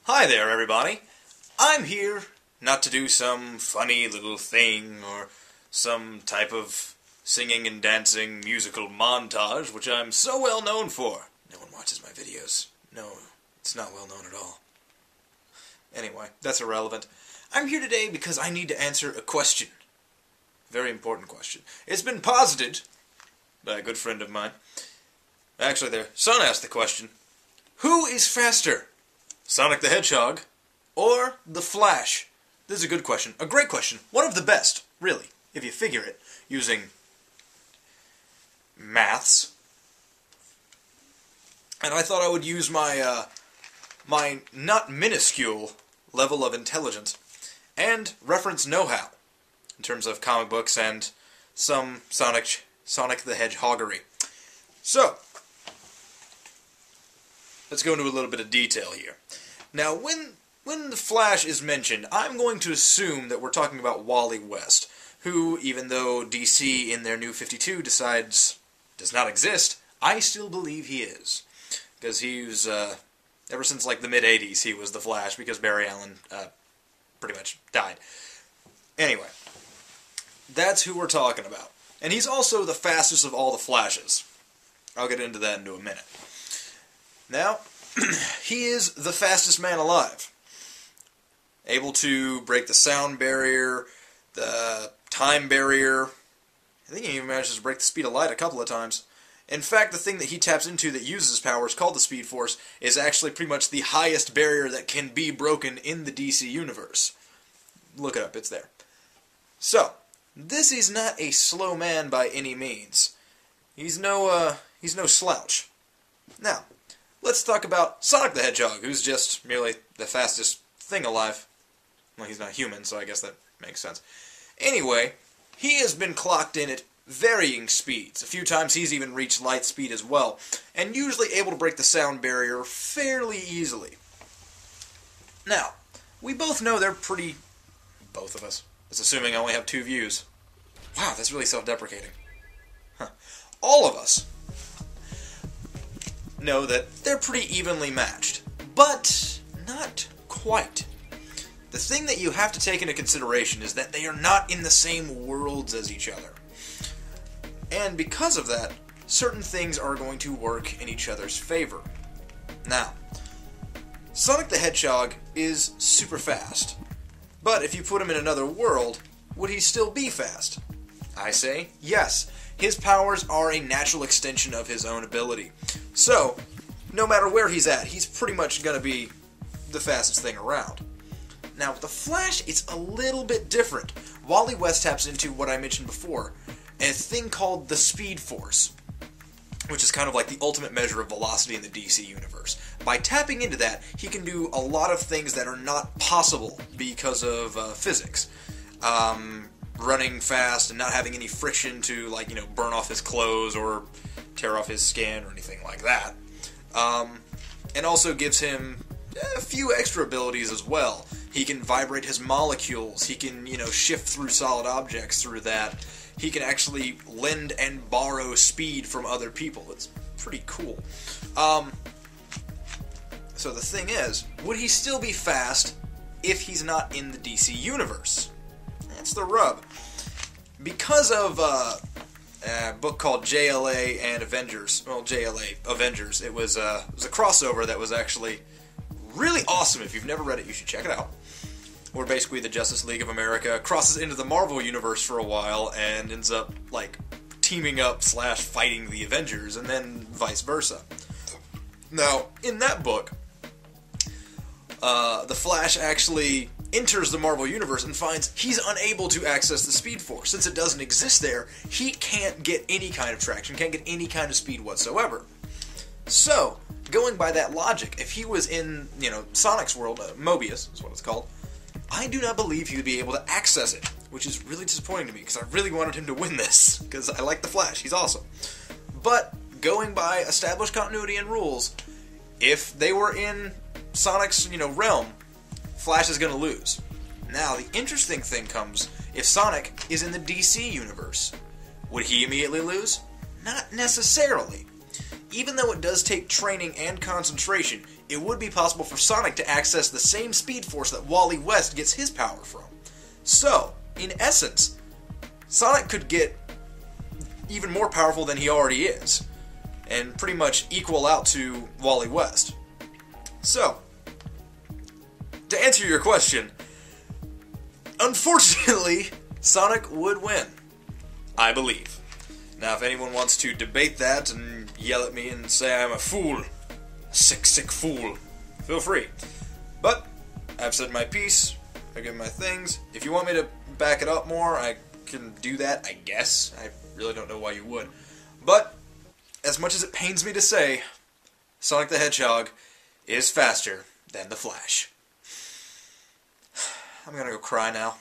Hi there, everybody. I'm here not to do some funny little thing or some type of singing and dancing musical montage, which I'm so well known for. No one watches my videos. No, it's not well known at all. Anyway, that's irrelevant. I'm here today because I need to answer a question. Very important question. It's been posited by a good friend of mine. Actually, their son asked the question, who is faster, Sonic the Hedgehog or the Flash? This is a good question. A great question. One of the best, really, if you figure it, using maths. And I thought I would use my, my not minuscule level of intelligence and reference know-how in terms of comic books and some Sonic the Hedgehoggery. So, let's go into a little bit of detail here. Now, when the Flash is mentioned, I'm going to assume that we're talking about Wally West, who, even though DC in their New 52 does not exist, I still believe he is. Because he was, ever since like the mid-80s, he was the Flash, because Barry Allen pretty much died. Anyway, that's who we're talking about. And he's also the fastest of all the Flashes. I'll get into that in a minute. Now, he is the fastest man alive. Able to break the sound barrier, the time barrier. I think he even manages to break the speed of light a couple of times. In fact, the thing that he taps into that uses his powers, called the Speed Force, is actually pretty much the highest barrier that can be broken in the DC universe. Look it up, it's there. So, this is not a slow man by any means. He's no slouch. Now, let's talk about Sonic the Hedgehog, who's just merely the fastest thing alive. Well, he's not human, so I guess that makes sense. Anyway, he has been clocked in at varying speeds. A few times he's even reached light speed as well, and usually able to break the sound barrier fairly easily. Now, we both know they're pretty... both of us. That's assuming I only have 2 views. Wow, that's really self-deprecating. Huh. All of us know that they're pretty evenly matched, but not quite. The thing that you have to take into consideration is that they are not in the same worlds as each other. And because of that, certain things are going to work in each other's favor. Now, Sonic the Hedgehog is super fast, but if you put him in another world, would he still be fast? I say, yes. His powers are a natural extension of his own ability. So, no matter where he's at, he's pretty much going to be the fastest thing around. Now, with the Flash, it's a little bit different. Wally West taps into what I mentioned before, a thing called the Speed Force, which is kind of like the ultimate measure of velocity in the DC universe. By tapping into that, he can do a lot of things that are not possible because of physics. Running fast and not having any friction to, like, you know, burn off his clothes or tear off his skin or anything like that. And also gives him a few extra abilities as well. He can vibrate his molecules. He can, you know, shift through solid objects through that. He can actually lend and borrow speed from other people. It's pretty cool. So the thing is, would he still be fast if he's not in the DC universe? That's the rub. Because of a book called JLA and Avengers, well, JLA Avengers, it was a crossover that was actually really awesome. If you've never read it, you should check it out. Where basically the Justice League of America crosses into the Marvel Universe for a while and ends up, like, teaming up / fighting the Avengers, and then vice versa. Now, in that book, the Flash actually enters the Marvel Universe and finds he's unable to access the Speed Force. Since it doesn't exist there, he can't get any kind of traction, can't get any kind of speed whatsoever. So, going by that logic, if he was in, you know, Sonic's world, Mobius is what it's called, I do not believe he would be able to access it, which is really disappointing to me, because I really wanted him to win this, because I like the Flash, he's awesome. But, going by established continuity and rules, if they were in Sonic's, you know, realm, Flash is going to lose. Now, the interesting thing comes if Sonic is in the DC universe. Would he immediately lose? Not necessarily. Even though it does take training and concentration, it would be possible for Sonic to access the same speed force that Wally West gets his power from. So, in essence, Sonic could get even more powerful than he already is, and pretty much equal out to Wally West. So, to answer your question, unfortunately, Sonic would win, I believe. Now, if anyone wants to debate that and yell at me and say I'm a fool, a sick, sick fool, feel free. But, I've said my piece, I've given my things. If you want me to back it up more, I can do that, I guess. I really don't know why you would. But, as much as it pains me to say, Sonic the Hedgehog is faster than the Flash. I'm gonna go cry now.